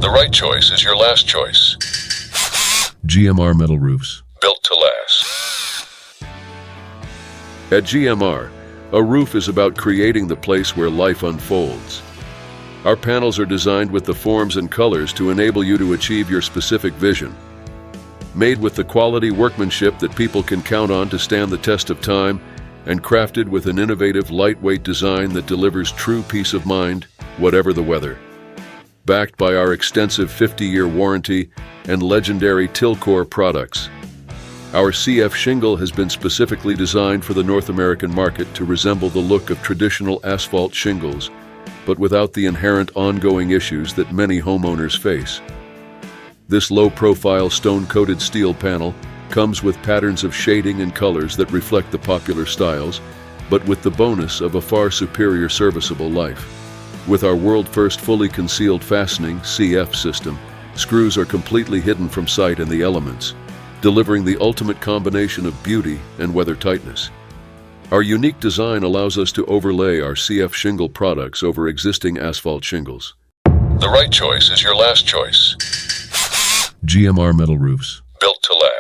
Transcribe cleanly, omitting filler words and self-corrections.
The right choice is your last choice. GMR Metal Roofs. Built to last. At GMR, a roof is about creating the place where life unfolds. Our panels are designed with the forms and colors to enable you to achieve your specific vision. Made with the quality workmanship that people can count on to stand the test of time, and crafted with an innovative, lightweight design that delivers true peace of mind, whatever the weather. Backed by our extensive 50-year warranty and legendary Tilcor products. Our CF shingle has been specifically designed for the North American market to resemble the look of traditional asphalt shingles, but without the inherent ongoing issues that many homeowners face. This low-profile stone-coated steel panel comes with patterns of shading and colors that reflect the popular styles, but with the bonus of a far superior serviceable life. With our world-first fully concealed fastening CF system, screws are completely hidden from sight in the elements, delivering the ultimate combination of beauty and weather tightness. Our unique design allows us to overlay our CF shingle products over existing asphalt shingles. The right choice is your last choice. GMR Metal Roofs. Built to last.